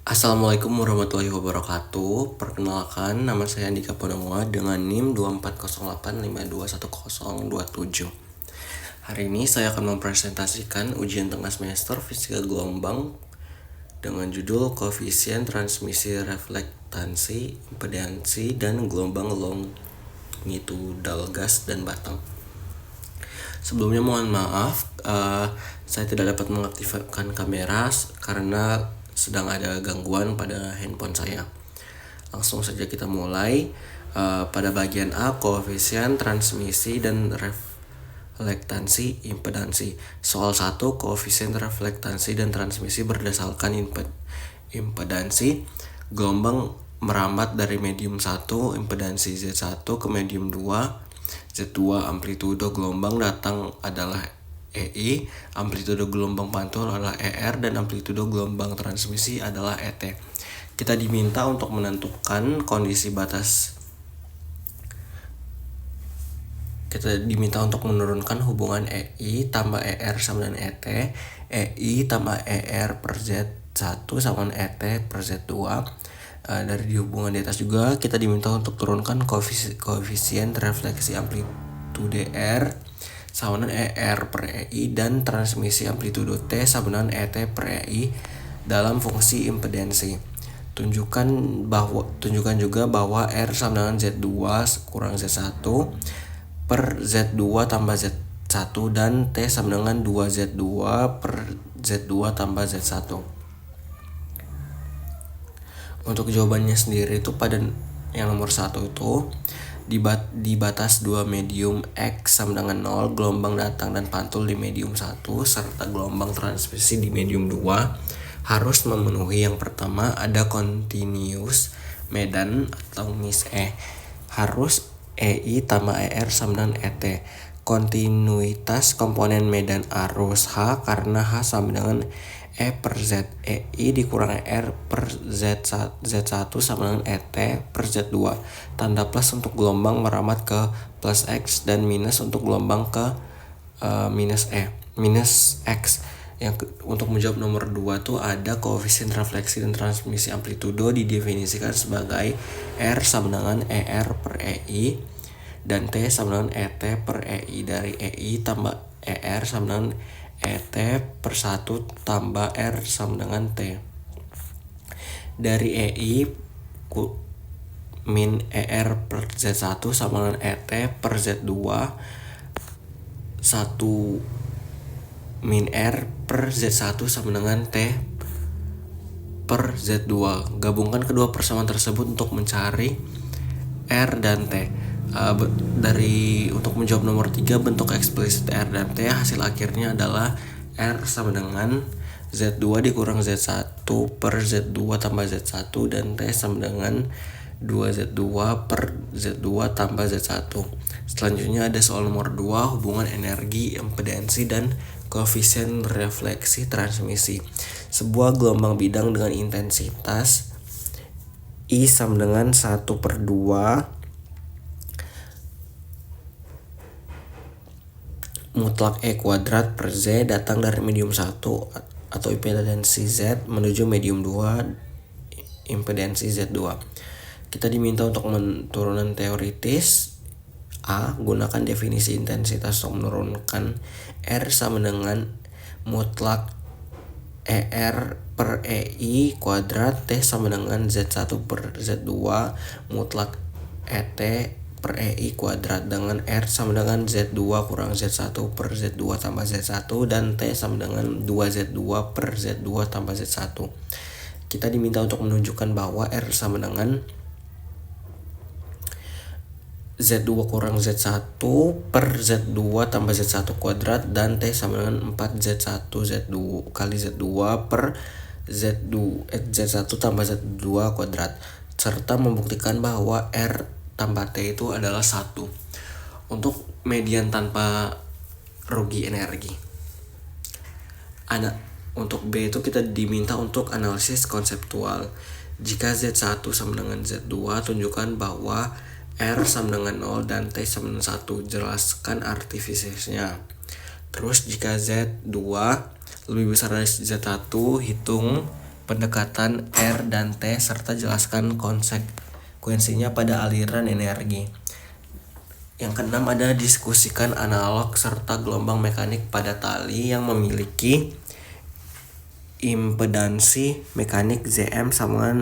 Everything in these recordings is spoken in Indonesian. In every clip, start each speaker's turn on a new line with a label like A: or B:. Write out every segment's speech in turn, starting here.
A: Assalamualaikum warahmatullahi wabarakatuh. Perkenalkan, nama saya Andika Purnomo dengan NIM 2408521027. Hari ini saya akan mempresentasikan ujian tengah semester Fisika Gelombang dengan judul Koefisien Transmisi Reflektansi, Impedansi, dan Gelombang Longitudal Gas dan Batang. Sebelumnya mohon maaf, saya tidak dapat mengaktifkan kamera karena sedang ada gangguan pada handphone saya. Langsung saja kita mulai. Pada bagian A, koefisien transmisi dan reflektansi impedansi. Soal 1, koefisien reflektansi dan transmisi berdasarkan impedansi. Gelombang merambat dari medium 1, impedansi Z1 ke medium 2, Z2. Amplitudo gelombang datang adalah EI, amplitudo gelombang pantul adalah ER, dan amplitudo gelombang transmisi adalah ET. Kita diminta untuk menentukan kondisi batas. Kita diminta untuk menurunkan hubungan EI tambah ER sama dengan ET, EI tambah ER per Z1 sama dengan ET per Z2. Dari di hubungan di atas juga kita diminta untuk turunkan koefisien refleksi amplitude R sama dengan ER per EI dan transmisi amplitudo T sama dengan ET per EI dalam fungsi impedansi. Tunjukkan juga bahwa R sama dengan Z2 kurang Z1 per Z2 tambah Z1 dan T sama dengan 2Z2 per Z2 tambah Z1. Untuk jawabannya sendiri itu pada yang nomor 1 itu di batas 2 medium X sama dengan 0, gelombang datang dan pantul di medium 1 serta gelombang transmisi di medium 2 harus memenuhi yang pertama, ada continuous medan atau mis E. Harus EI tambah ER sama dengan ET. Kontinuitas komponen medan arus H karena H sama dengan E per Z. EI dikurang ER per Z1 sama dengan ET per Z2. Tanda plus untuk gelombang merambat ke plus X dan minus untuk gelombang ke minus X. Untuk menjawab nomor 2 tuh ada koefisien refleksi dan transmisi amplitudo didefinisikan sebagai R sama dengan ER per EI dan T sama dengan ET per EI. Dari EI tambah ER sama dengan ET per 1 tambah R sama dengan T. Dari EI min ER per Z1 sama dengan ET per Z2 1 min R per Z1 sama dengan T per Z2. Gabungkan kedua persamaan tersebut untuk mencari R dan T. Untuk menjawab nomor 3, bentuk eksplisit R dan T, hasil akhirnya adalah R sama dengan Z2 dikurang Z1 per Z2 tambah Z1 dan T sama dengan 2Z2 per Z2 tambah Z1. Selanjutnya ada soal nomor 2, hubungan energi, impedansi, dan koefisien refleksi transmisi. Sebuah gelombang bidang dengan intensitas I sama dengan 1 per 2 mutlak E kuadrat per Z datang dari medium 1 atau impedansi Z menuju medium 2 impedansi Z2. Kita diminta untuk turunan teoritis. A. Gunakan definisi intensitas untuk menurunkan R sama dengan mutlak ER per EI kuadrat T sama dengan Z1 per Z2 mutlak ET per EI kuadrat dengan R sama dengan Z2 kurang Z1 per Z2 tambah Z1 dan T sama dengan 2Z2 per Z2 tambah Z1. Kita diminta untuk menunjukkan bahwa R sama dengan Z2 kurang Z1 per Z2 tambah Z1 kuadrat dan T sama dengan 4Z1 Z2 kali Z2 per Z1 tambah Z2 kuadrat, serta membuktikan bahwa R tambah T itu adalah 1 untuk median tanpa rugi energi. Untuk B itu kita diminta untuk analisis konseptual. Jika Z1 sama dengan Z2, tunjukkan bahwa R sama dengan 0 dan T sama dengan 1. Jelaskan artifisiesnya. Terus jika Z2 lebih besar dari Z1, hitung pendekatan R dan T serta jelaskan konsekuensinya pada aliran energi. Yang keenam ada diskusikan analog serta gelombang mekanik pada tali yang memiliki impedansi mekanik Zm sama dengan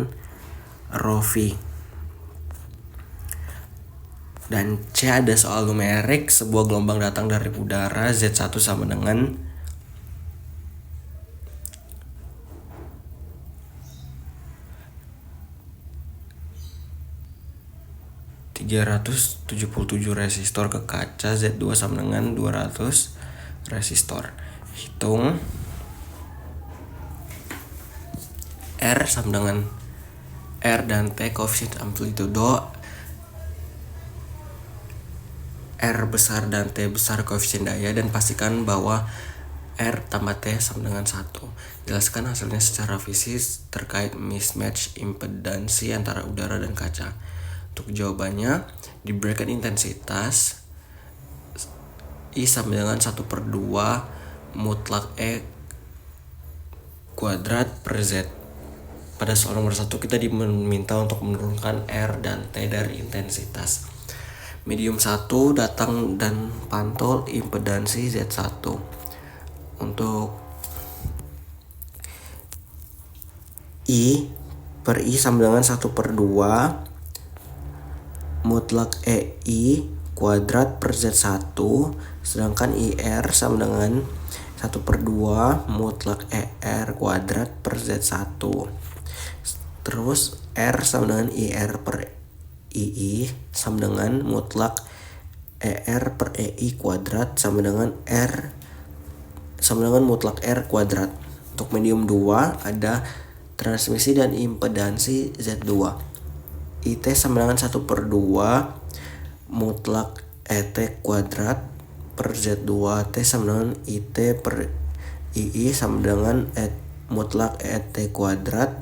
A: ρV. Dan C ada soal numerik, sebuah gelombang datang dari udara, Z1 sama dengan 377 resistor ke kaca, Z2 sama dengan 200 resistor. Hitung R sama dengan R dan T koefisien amplitudo, R besar dan T besar koefisien daya, dan pastikan bahwa R tambah T sama dengan 1. Jelaskan hasilnya secara fisik terkait mismatch impedansi antara udara dan kaca. Untuk jawabannya, diberikan intensitas I sama dengan 1/2 mutlak E kuadrat per Z. Pada soal nomor 1 kita diminta untuk menurunkan R dan T dari intensitas. Medium 1 datang dan pantul impedansi Z1. Untuk I per I sama dengan 1/2 mutlak EI kuadrat per Z1, sedangkan IR sama dengan 1/2 mutlak ER kuadrat per Z1. Terus R sama dengan IR per II sama dengan mutlak ER per EI kuadrat sama dengan R sama dengan mutlak R kuadrat. Untuk medium 2 ada transmisi dan impedansi Z2. IT sama dengan 1/2 mutlak ET kuadrat per Z2. T sama dengan IT per II sama dengan mutlak ET kuadrat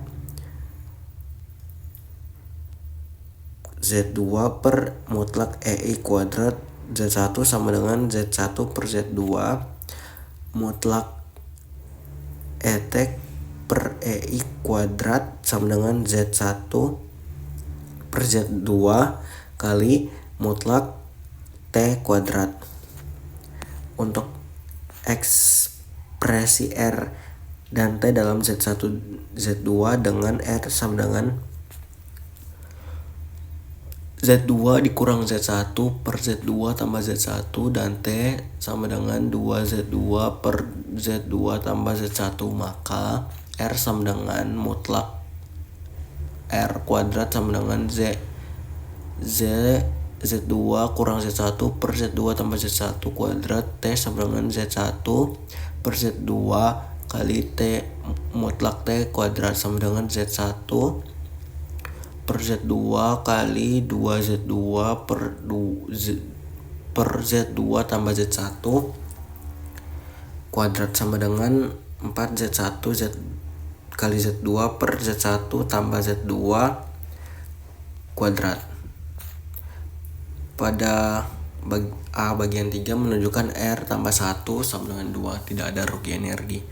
A: Z2 per mutlak EI kuadrat Z1 sama dengan Z1 per Z2 mutlak ET per EI kuadrat sama dengan Z1 per Z2 kali mutlak T kuadrat. Untuk ekspresi R dan T dalam Z1 Z2 dengan R sama dengan Z2 dikurang Z1 per Z2 tambah Z1 dan T sama dengan 2Z2 per Z2 tambah Z1, maka R sama dengan mutlak R kuadrat sama dengan Z2 kurang Z1 per Z2 tambah Z1 kuadrat T sama dengan Z1 per Z2 kali T mutlak T kuadrat sama dengan Z1 per Z2 kali 2Z2 per Z2 tambah Z1 kuadrat sama dengan 4Z1 kali Z2 per Z1 tambah Z2 kuadrat. Pada bagian 3 menunjukkan R tambah 1 sama dengan 2, tidak ada rugi energi.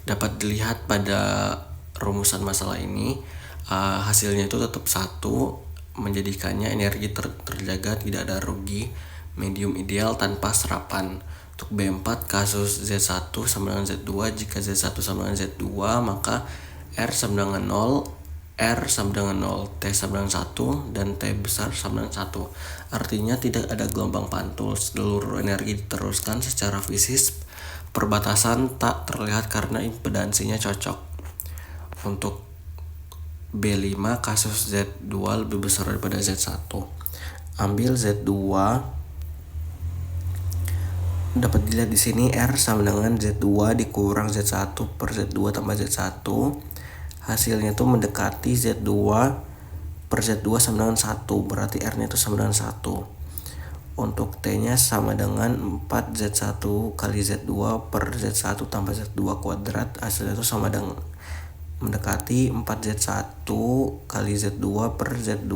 A: Dapat dilihat pada rumusan masalah ini, hasilnya itu tetap 1, menjadikannya energi terjaga, tidak ada rugi. Medium ideal tanpa serapan. Untuk B4 kasus Z1 sama dengan Z2, jika Z1 sama dengan Z2 maka R sama dengan 0, R sama dengan 0, T sama dengan 1, dan T besar sama dengan 1. Artinya tidak ada gelombang pantul, seluruh energi diteruskan secara fisik, perbatasan tak terlihat karena impedansinya cocok. Untuk B5 kasus Z2 lebih besar daripada Z1. Ambil Z2, dapat dilihat di sini R sama dengan Z2 dikurang Z1 per Z2 tambah Z1. Hasilnya itu mendekati Z2 per Z2 sama dengan 1, berarti R-nya itu sama dengan 1. Untuk T-nya sama dengan 4Z1 kali Z2 per Z1 tambah Z2 kuadrat. Hasilnya itu sama dengan mendekati 4Z1 kali Z2 per Z2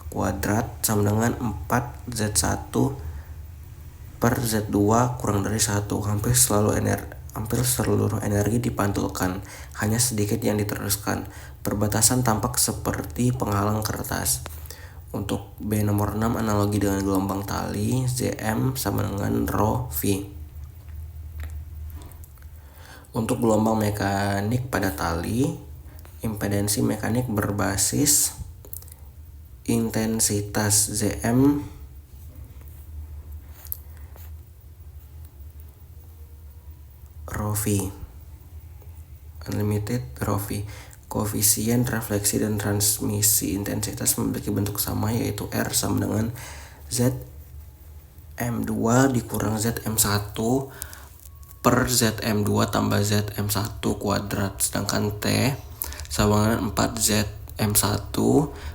A: kuadrat sama dengan 4Z1 per Z2 kurang dari 1. Hampir seluruh energi dipantulkan, hanya sedikit yang diteruskan. Perbatasan tampak seperti penghalang kertas. Untuk B nomor 6, analogi dengan gelombang tali, Zm sama dengan rho V. Untuk gelombang mekanik pada tali, impedansi mekanik berbasis intensitas Zm rho V, unlimited rho V. Koefisien refleksi dan transmisi intensitas memiliki bentuk sama, yaitu R sama dengan Zm2 dikurang Zm1 per Zm2 tambah Zm1 kuadrat, sedangkan T sama dengan 4 Zm1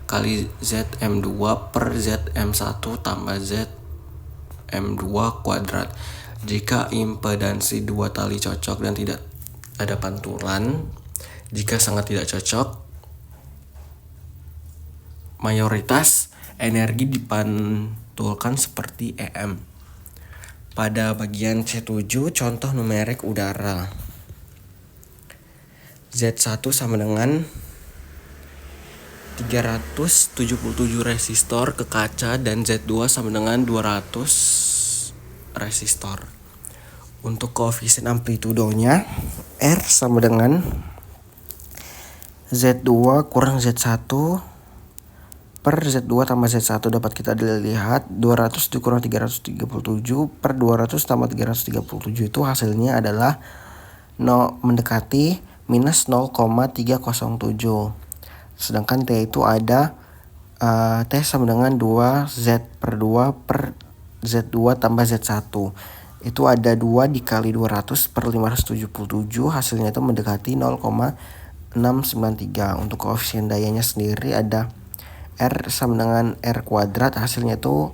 A: kali Zm2 per Zm1 tambah Zm2 kuadrat. Jika impedansi dua tali cocok dan tidak ada pantulan. Jika sangat tidak cocok, mayoritas energi dipantulkan seperti Em. Pada bagian C7, contoh numerik udara. Z1 sama dengan 377 resistor ke kaca dan Z2 sama dengan 200 resistor. Untuk koefisien amplitudonya, R sama dengan Z2 kurang Z1 per Z2 tambah Z1, dapat kita lihat 200 dikurang 337 per 200 tambah 337 itu hasilnya adalah mendekati minus 0,307. Sedangkan T itu ada T sama dengan 2Z per 2 per Z2 tambah Z1. Itu ada 2 dikali 200 per 577, hasilnya itu mendekati 0,693. Untuk koefisien dayanya sendiri ada R sama dengan R kuadrat, hasilnya itu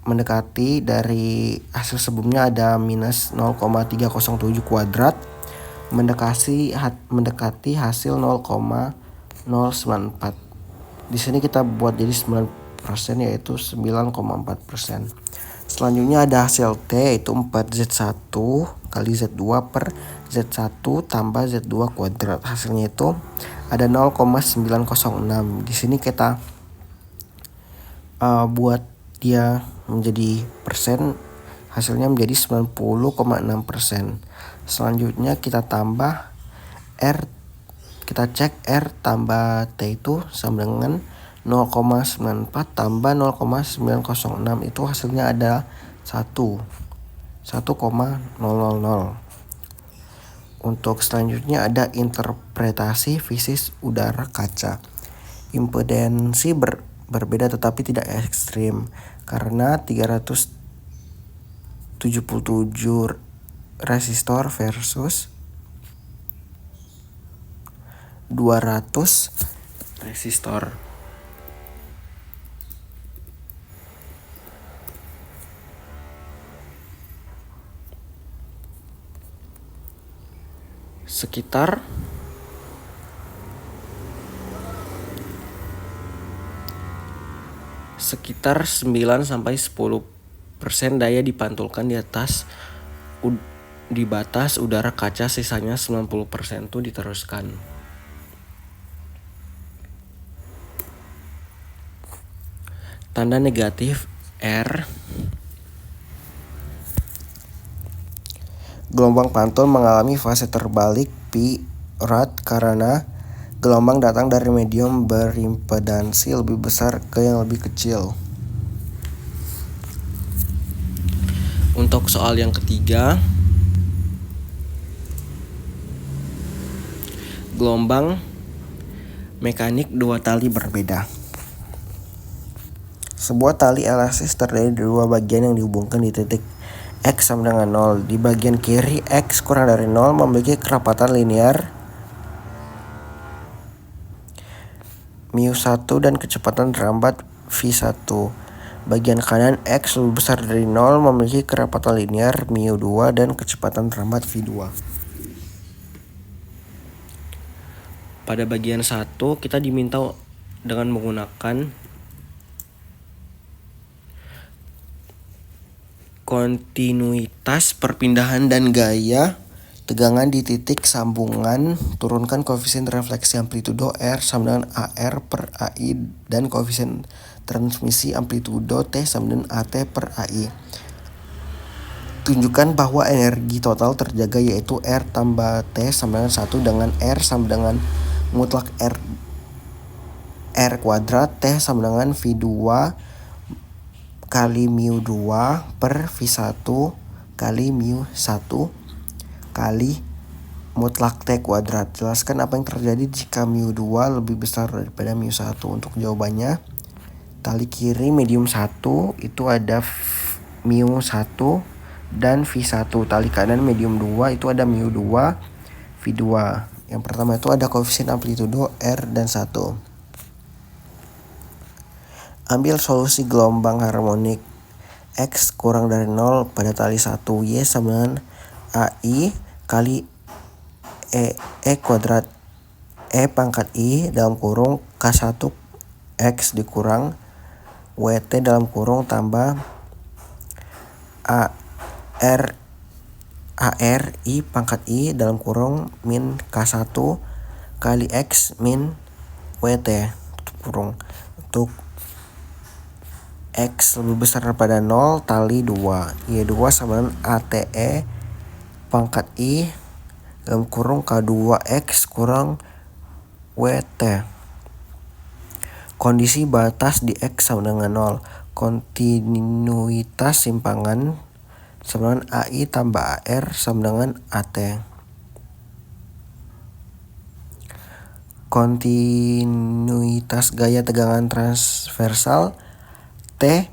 A: mendekati dari hasil sebelumnya ada minus 0,307 kuadrat, mendekati hasil 0,094. Di sini kita buat jadi 9%, yaitu 9,4%. Selanjutnya ada hasil T, yaitu 4Z1 kali Z2 per Z1 tambah Z2 kuadrat. Hasilnya itu ada 0,906. Di sini kita buat dia menjadi persen, hasilnya menjadi 90,6%. Selanjutnya kita tambah R, kita cek R tambah T itu sama dengan 0,94 tambah 0,906, itu hasilnya ada 1,000. Untuk selanjutnya ada interpretasi fisis udara kaca. Impedansi berbeda tetapi tidak ekstrim, karena 377 resistor versus 200 resistor. Sekitar sekitar 9-10% daya dipantulkan di batas udara kaca, sisanya 90% itu diteruskan. Tanda negatif R. Gelombang pantul mengalami fase terbalik pi rad karena gelombang datang dari medium berimpedansi lebih besar ke yang lebih kecil. Untuk soal yang ketiga, gelombang mekanik dua tali berbeda. Sebuah tali elastis terdiri dari dua bagian yang dihubungkan di titik X sama dengan 0. Di bagian kiri, X kurang dari 0 memiliki kerapatan linear μ1 dan kecepatan terlambat v1. Bagian kanan, X lebih besar dari 0 memiliki kerapatan linear μ2 dan kecepatan terlambat v2. Pada bagian 1, kita diminta dengan menggunakan kontinuitas perpindahan dan gaya Tegangan di titik sambungan, turunkan koefisien refleksi amplitudo R sama dengan AR per AI dan koefisien transmisi amplitudo T sama dengan AT per AI. Tunjukkan bahwa energi total terjaga yaitu R tambah T sama dengan 1 dengan R sama dengan mutlak R kuadrat T sama dengan V2 kali mu2 per V1 kali mu1 kali mutlak T kuadrat. Jelaskan apa yang terjadi jika mu2 lebih besar daripada mu1. Untuk jawabannya, tali kiri medium 1 itu ada mu1 dan V1. Tali kanan medium 2 itu ada mu2 V2. Yang pertama itu ada koefisien amplitudo R dan 1. Ambil solusi gelombang harmonik X kurang dari 0 pada tali 1. Y sama dengan AI kali E kuadrat E pangkat I dalam kurung K1 X dikurang WT dalam kurung tambah AR I pangkat I dalam kurung min K1 kali X min WT kurung. Untuk X lebih besar daripada 0, tali 2. Y2 sama dengan ATE pangkat I dalam kurung K2X kurang WT. Kondisi batas di X sama dengan 0. Kontinuitas simpangan sama dengan AI tambah AR sama dengan AT. Kontinuitas gaya tegangan transversal T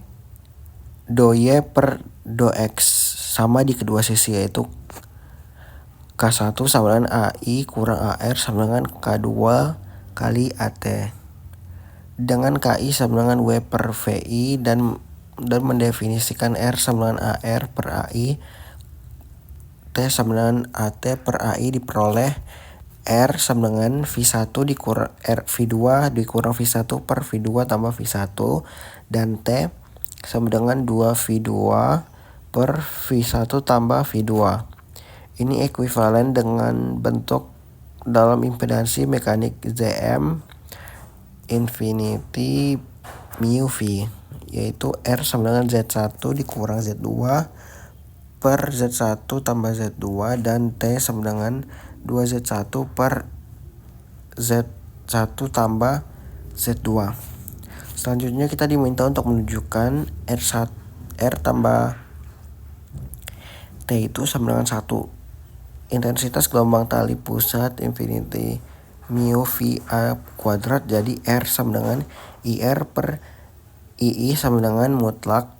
A: do Y per do X sama di kedua sisi, yaitu K1 sama dengan AI kurang AR sama dengan K2 kali AT. Dengan KI sama dengan W per VI dan mendefinisikan R sama dengan AR per AI, T sama dengan AT per AI diperoleh R sama dengan V1 dikurang V2 dikurang V1 per V2 tambah V1 dan T sama dengan 2V2 per V1 tambah V2. Ini ekuivalen dengan bentuk dalam impedansi mekanik Zm infinity mu V, yaitu R sama dengan Z1 dikurang Z2 per Z1 tambah Z2 dan T sama dengan 2Z1 per Z1 tambah Z2. Selanjutnya kita diminta untuk menunjukkan R tambah T itu sama dengan 1. Intensitas gelombang tali pusat infinity mu VA kuadrat, jadi R sama dengan IR per II sama dengan mutlak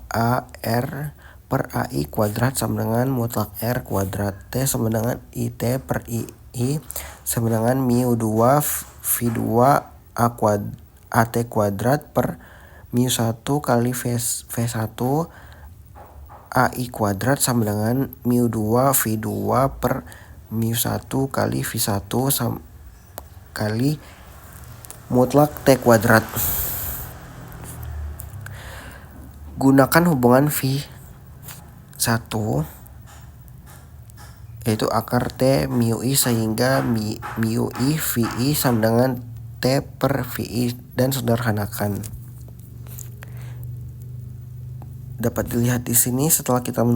A: AR per AI kuadrat sama dengan mutlak R kuadrat. T sama dengan IT per II sama dengan mu2 V2 AT kuadrat per mu1 kali V1 AI kuadrat sama dengan mu2 V2 per mu1 kali V1 kali mutlak T kuadrat. Gunakan hubungan V1 yaitu akar T mu I sehingga mu I VI sama dengan T per VI dan sederhanakan. Dapat dilihat di sini setelah kita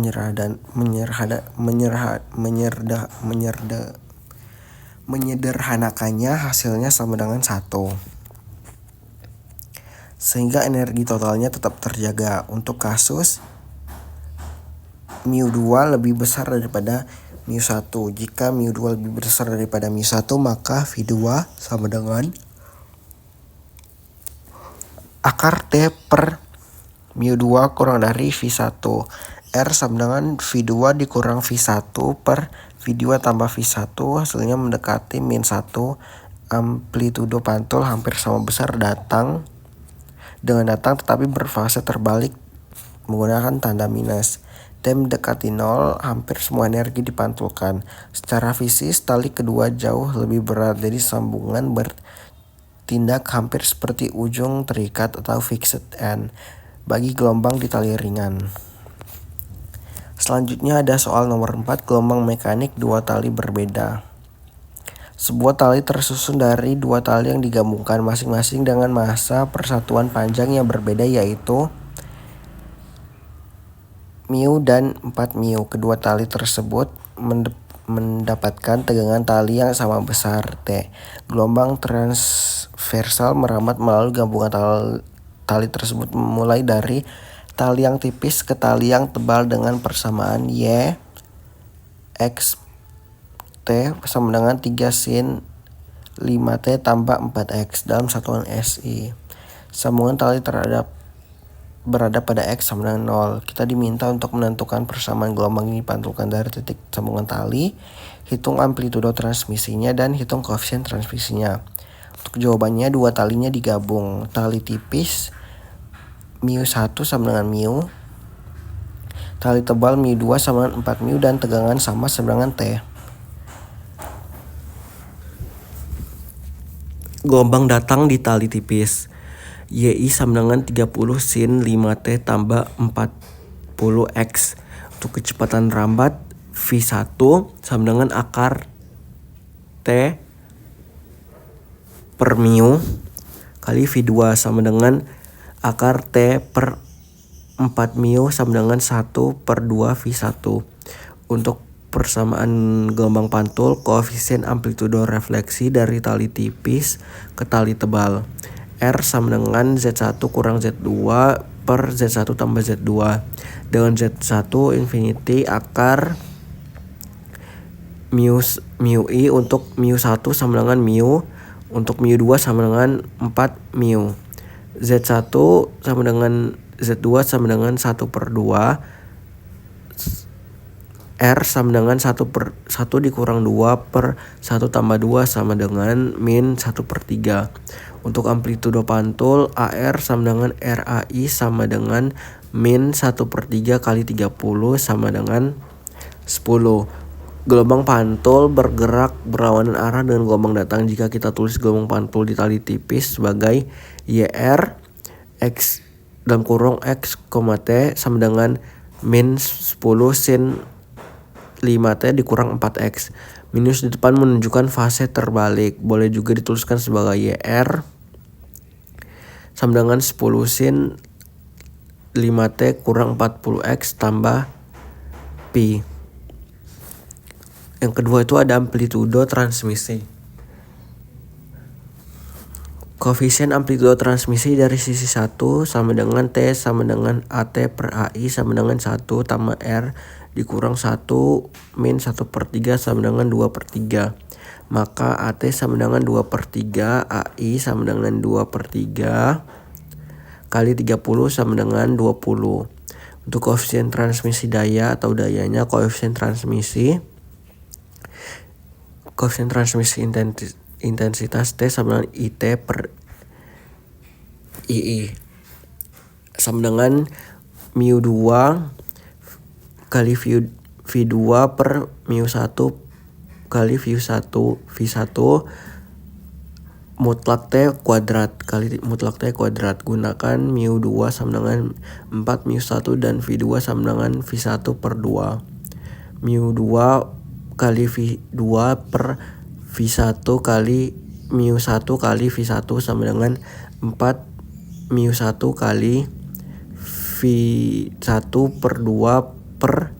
A: menyederhanakannya, hasilnya sama dengan 1. Sehingga energi totalnya tetap terjaga. Untuk kasus mu2 lebih besar daripada mu1. Jika mu2 lebih besar daripada mu1, maka V2 sama dengan akar T per mu2 kurang dari V1. R sama dengan V2 dikurang V1 per V2 tambah V1, hasilnya mendekati min 1. Amplitudo pantul hampir sama besar dengan datang tetapi berfase terbalik menggunakan tanda minus. T mendekati 0, hampir semua energi dipantulkan. Secara fisis, tali kedua jauh lebih berat, jadi sambungan bertindak hampir seperti ujung terikat atau fixed end bagi gelombang di tali ringan. Selanjutnya ada soal nomor 4, gelombang mekanik dua tali berbeda. Sebuah tali tersusun dari dua tali yang digabungkan masing-masing dengan massa persatuan panjang yang berbeda, yaitu mu dan 4 mu. Kedua tali tersebut mendapatkan tegangan tali yang sama besar T. Gelombang transversal merambat melalui gabungan tali tersebut mulai dari tali yang tipis ke tali yang tebal dengan persamaan Y X T sama dengan 3 sin 5T tambah 4X dalam satuan SI. Sambungan tali berada pada X sama dengan 0. Kita diminta untuk menentukan persamaan gelombang ini dipantulkan dari titik sambungan tali, hitung amplitudo transmisinya, dan hitung koefisien transmisinya. Untuk jawabannya, dua talinya digabung. Tali tipis mu1 sama dengan mu, tali tebal mu2 sama dengan 4 mu, dan tegangan sama dengan T. Gelombang datang di tali tipis. YI sama dengan 30 sin 5T tambah 40X. Untuk kecepatan rambat, V1 sama dengan akar T per mu kali V2 sama dengan akar T per 4 mu sama dengan 1 per 2 V1. Untuk persamaan gelombang pantul, koefisien amplitudo refleksi dari tali tipis ke tali tebal. R sama dengan Z1 kurang Z2 per Z1 tambah Z2. Dengan Z1 infinity akar mu I untuk mu1 sama dengan mu, untuk mu2 sama dengan 4 mu. Z1 sama dengan Z2 sama dengan 1 per 2. R sama dengan 1 dikurang 2 per 1 tambah 2 sama dengan min 1 per 3. Untuk amplitudo pantul, AR sama dengan RAI sama dengan min 1 per 3 kali 30 sama dengan 10. Gelombang pantul bergerak berlawanan arah dengan gelombang datang. Jika kita tulis gelombang pantul di tali tipis sebagai YR X dalam kurung X, T sama dengan min 10 sin 5T dikurang 4X. Minus di depan menunjukkan fase terbalik. Boleh juga dituliskan sebagai YR sama dengan 10 sin 5T kurang 40X tambah Pi. Yang kedua itu ada amplitudo transmisi. Koefisien amplitudo transmisi dari sisi 1 sama dengan T sama dengan AT per AI sama dengan 1 tambah R dikurang 1 min 1 per 3 sama dengan 2 per 3. Maka AT sama dengan 2 per 3, AI sama dengan 2 per 3 kali 30 sama dengan 20. Untuk koefisien transmisi daya atau dayanya, koefisien transmisi intensitas T sama dengan IT per II sama dengan mu2 kali V2 per mu1 kali V1 mutlak T kuadrat kali mutlak T kuadrat. Gunakan mu2 sama dengan 4 mu1 dan V2 sama dengan V1 per 2. mu2 kali V2 per V1 kali mu1 kali V1 sama dengan 4 mu1 kali V1 per 2 per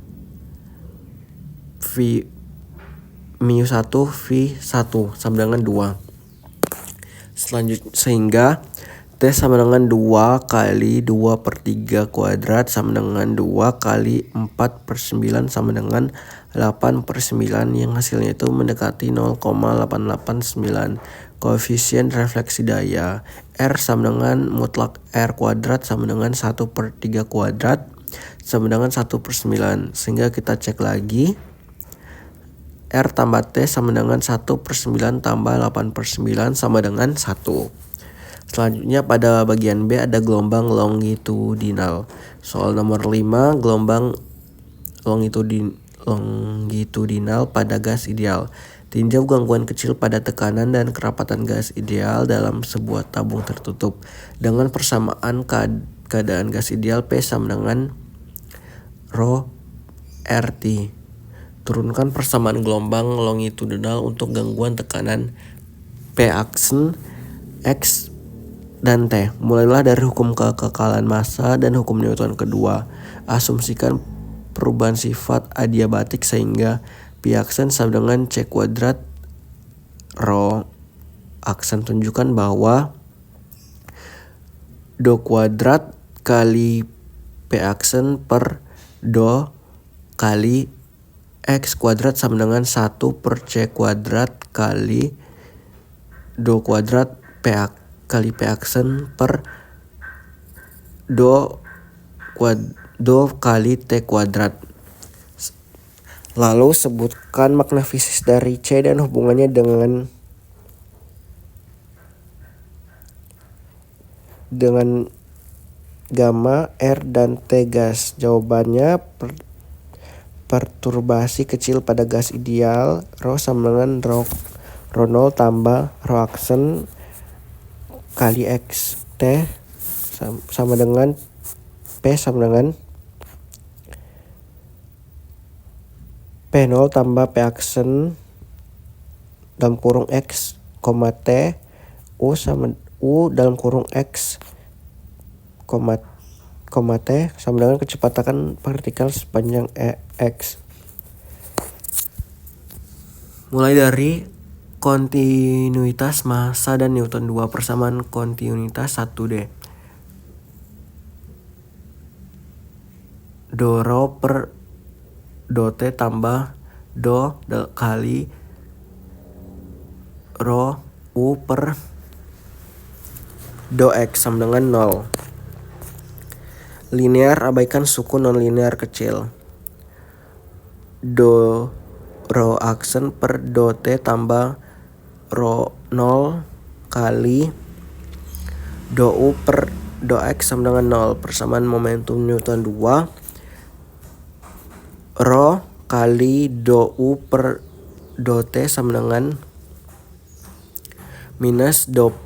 A: mu1 V1 sama dengan 2. Selanjutnya, sehingga T sama dengan 2 kali 2 per 3 kuadrat sama dengan 2 kali 4 per 9 sama dengan 8 per 9, yang hasilnya itu mendekati 0,889. Koefisien refleksi daya R sama dengan mutlak R kuadrat sama dengan 1 per 3 kuadrat sama dengan 1 per 9. Sehingga kita cek lagi, R tambah T sama dengan 1 per 9 tambah 8 per 9 sama dengan 1. Selanjutnya pada bagian B ada gelombang longitudinal. Soal nomor 5, gelombang longitudinal pada gas ideal. Tinjau gangguan kecil pada tekanan dan kerapatan gas ideal dalam sebuah tabung tertutup. Dengan persamaan keadaan gas ideal P sama dengan rho RT. Turunkan persamaan gelombang longitudinal untuk gangguan tekanan P aksen X dan T. Mulailah dari hukum kekekalan massa dan hukum Newton kedua. Asumsikan perubahan sifat adiabatik sehingga P aksen sama dengan C kuadrat rho aksen. Tunjukkan bahwa do kuadrat kali P aksen per do kali X kuadrat sama dengan 1 per C kuadrat kali do kuadrat kali P aksen per do kali T kuadrat. Lalu sebutkan makna fisis dari C dan hubungannya dengan gamma, R, dan T gas. Jawabannya perturbasi kecil pada gas ideal rho sama dengan rho 0 tambah rho aksen kali X T sama dengan P sama dengan P0 tambah P aksen dalam kurung X, T U dalam kurung X, T sama dengan kecepatan partikel sepanjang X. Mulai dari kontinuitas massa dan Newton 2 persamaan kontinuitas 1D. Do rho per do T tambah do kali rho U per do X sama dengan 0. Linear, abaikan suku non-linear kecil. Do rho aksen per do T tambah rho 0 kali do U per do X sama dengan 0. Persamaan momentum Newton 2. Rho kali do U per do T sama dengan minus do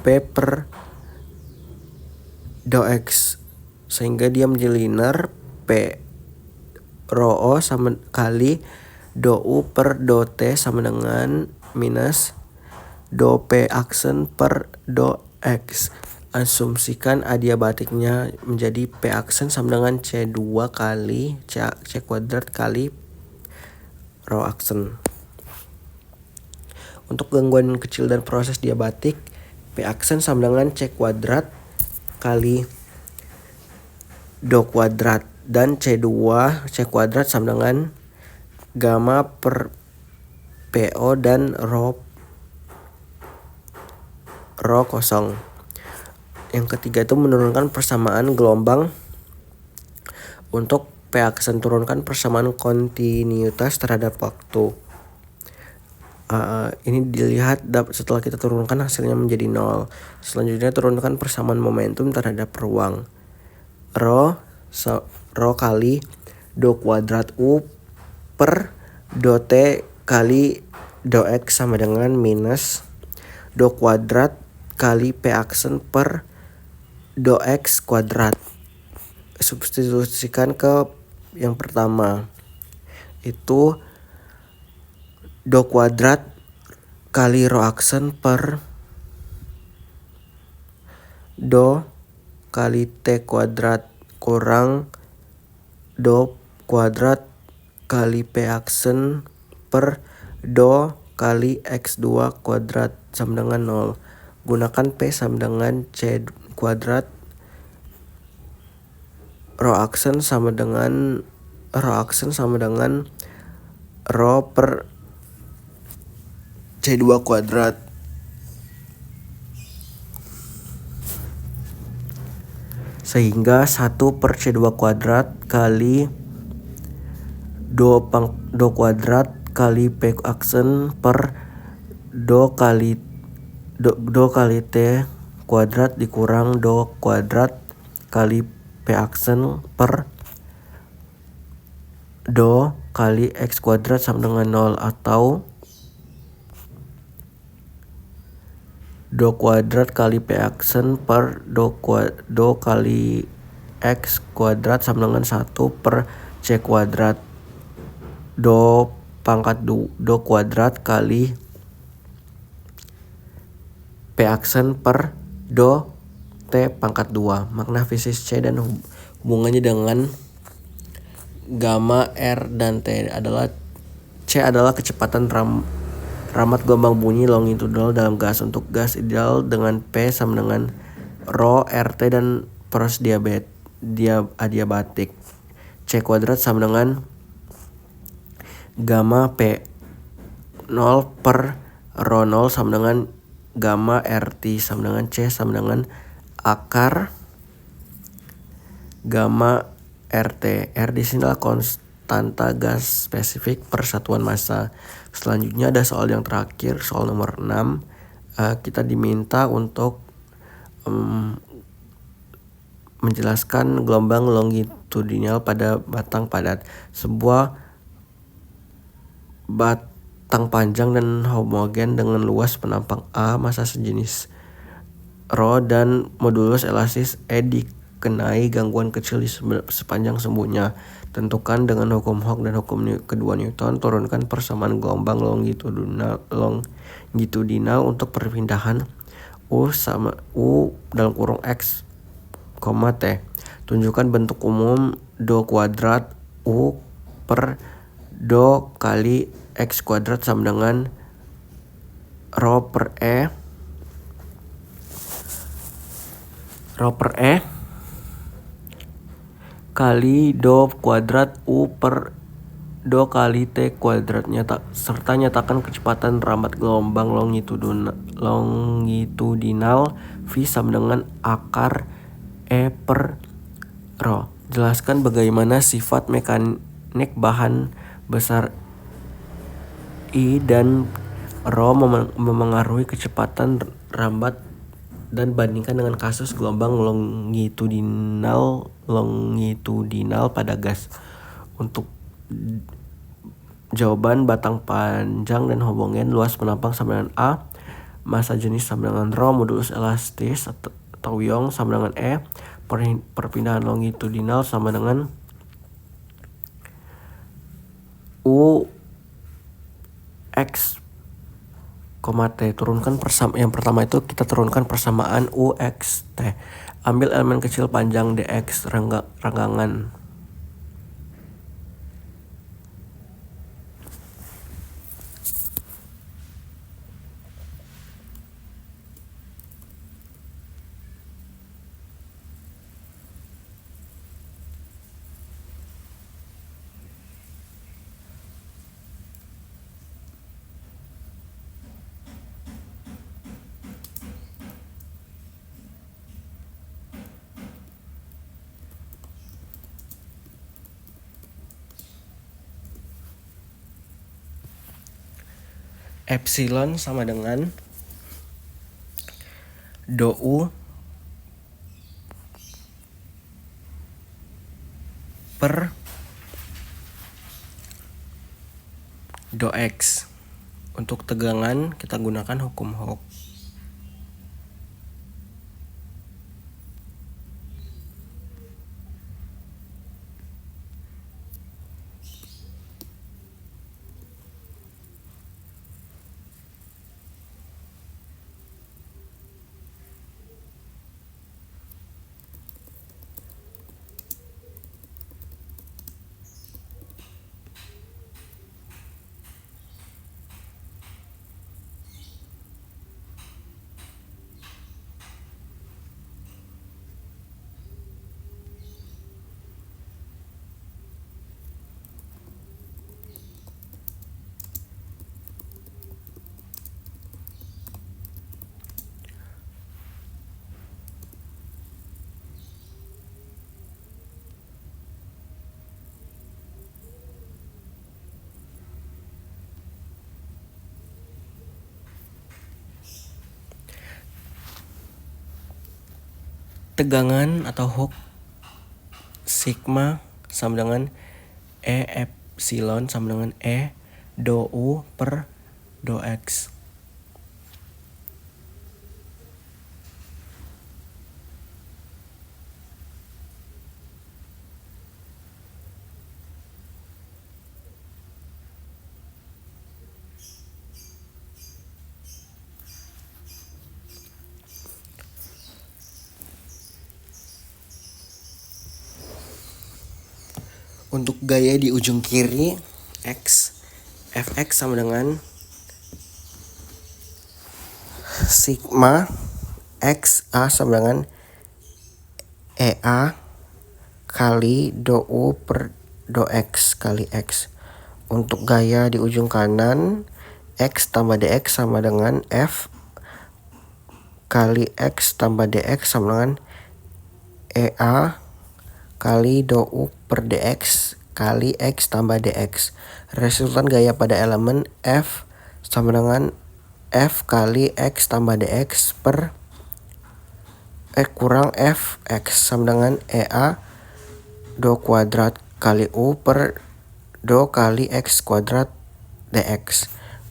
A: P per do X. Sehingga dia menjadi linear. P rho O sama kali do U per do T sama dengan minus do P aksen per do X. Asumsikan adiabatiknya menjadi P aksen sama dengan C2 kali C kuadrat kali rho aksen. Untuk gangguan kecil dan proses diabatik, P aksen sama dengan C kuadrat kali do kuadrat dan C2 C kuadrat sama dengan gamma per PO dan rho kosong. Yang ketiga itu menurunkan persamaan gelombang. Untuk P aksen turunkan persamaan kontinuitas terhadap waktu. Ini dilihat setelah kita turunkan hasilnya menjadi 0. Selanjutnya turunkan persamaan momentum terhadap ruang. Rho kali do kuadrat U per do T kali do X sama dengan minus do kuadrat kali P aksen per do X kuadrat. Substitusikan ke yang pertama. Itu do kuadrat kali rho aksen per do kali T kuadrat kurang do kuadrat kali P aksen per do kali X2 kuadrat sama dengan 0. Gunakan P sama dengan C kuadrat rho aksen sama dengan rho per C2 kuadrat. Sehingga 1 per C2 kuadrat kali do kuadrat kali P aksen per do kali T kuadrat dikurang do kuadrat kali P aksen per do kali X kuadrat sama dengan 0 atau do kuadrat kali P aksen per do kali X kuadrat sama dengan 1 per C kuadrat. do kuadrat kali P aksen per do T pangkat 2. Makna fisis C dan hubungannya dengan gamma R dan T adalah C adalah kecepatan ramat gelombang bunyi longitudinal dalam gas. Untuk gas ideal dengan P sama dengan rho RT dan poros adiabatik. C kuadrat sama dengan gamma P 0 per rho 0 sama dengan gamma RT sama dengan C sama dengan akar gamma RT. R di sini adalah konstanta gas spesifik per satuan massa. Selanjutnya ada soal yang terakhir, soal nomor 6. Kita diminta untuk menjelaskan gelombang longitudinal pada batang padat. Sebuah batang panjang dan homogen dengan luas penampang A, massa sejenis rho dan modulus elastis E dikenai gangguan kecil di sepanjang sumbunya. Tentukan dengan hukum Hooke dan hukum kedua Newton. Turunkan persamaan gelombang longitudinal untuk perpindahan U dalam kurung X, T. Tunjukkan bentuk umum do kuadrat U per do kali X kuadrat sama dengan rho per E kali do kuadrat U per do kali T kuadrat. Serta nyatakan kecepatan ramat gelombang longitudinal V sama dengan akar E per rho. Jelaskan bagaimana sifat mekanik bahan besar I dan rho memengaruhi kecepatan rambat dan bandingkan dengan kasus gelombang longitudinal pada gas. Untuk jawaban batang panjang dan homogen, luas penampang sama dengan A, massa jenis sama dengan rho, modulus elastis atau Young sama dengan E, perpindahan longitudinal sama dengan U X, T. Turunkan yang pertama itu kita turunkan persamaan U X T. Ambil elemen kecil panjang dx ranggangan. Epsilon sama dengan do U per do X. Untuk tegangan kita gunakan hukum Hooke. Tegangan atau Hooke sigma sama dengan E epsilon sama dengan E do U per do X. Untuk gaya di ujung kiri X, Fx sama dengan sigma X A sama dengan EA kali do U per do X kali X. Untuk gaya di ujung kanan X tambah DX sama dengan F kali X tambah DX sama dengan EA kali do U per DX kali X tambah DX. Resultan gaya pada elemen F sama dengan F kali X tambah DX per kurang F X sama dengan EA do kuadrat kali U per do kali X kuadrat DX.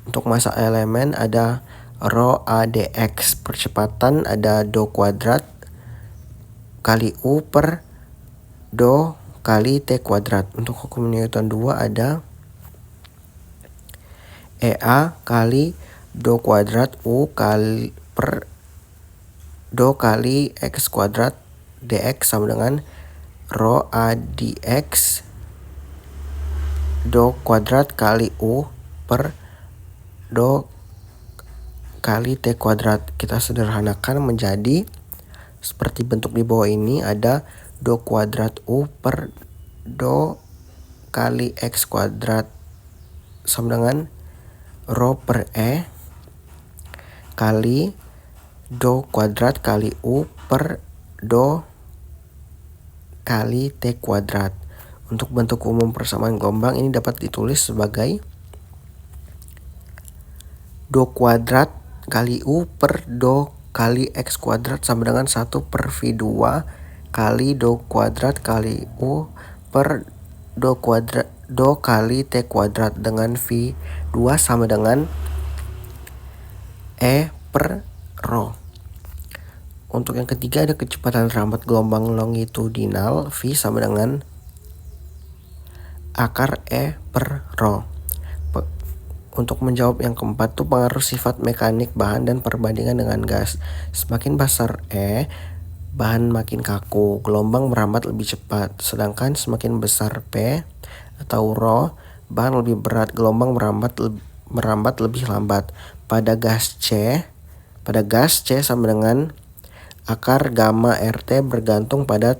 A: Untuk massa elemen ada rho A dx. Percepatan ada do kuadrat kali U per do kali T kuadrat. Untuk hukum Newton 2 ada EA kali do kuadrat U kali per do kali X kuadrat dx sama dengan rho A dx do kuadrat kali U per do kali T kuadrat. Kita sederhanakan menjadi seperti bentuk di bawah ini, ada do kuadrat U per do kali X kuadrat sama dengan rho per E kali do kuadrat kali U per do kali T kuadrat. Untuk bentuk umum persamaan gelombang ini dapat ditulis sebagai do kuadrat kali U per do kali X kuadrat sama dengan 1 per V2 kali do kuadrat kali U per do kali T kuadrat, dengan V2 sama dengan E per rho. Untuk yang ketiga ada kecepatan rambat gelombang longitudinal, V sama dengan akar E per rho. Untuk menjawab yang keempat tuh pengaruh sifat mekanik bahan dan perbandingan dengan gas. Semakin besar E, bahan makin kaku, gelombang merambat lebih cepat. Sedangkan semakin besar P atau rho, bahan lebih berat, gelombang merambat lebih lambat. Pada gas C sama dengan akar gamma RT bergantung pada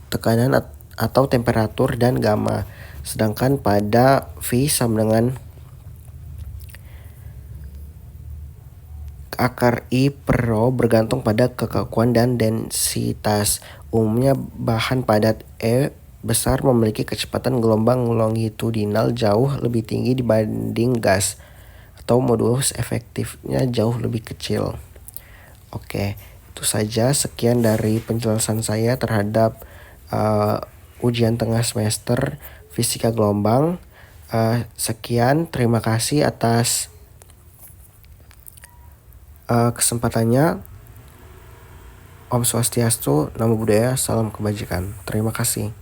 A: tekanan atau temperatur dan gamma. Sedangkan pada V sama dengan akar I per rho bergantung pada kekakuan dan densitas. Umumnya bahan padat E besar memiliki kecepatan gelombang longitudinal jauh lebih tinggi dibanding gas, atau modulus efektifnya jauh lebih kecil. Oke, itu saja sekian dari penjelasan saya terhadap ujian tengah semester Fisika Gelombang. Sekian, terima kasih atas kesempatannya. Om Swastiastu, Namo Buddhaya, salam kebajikan. Terima kasih.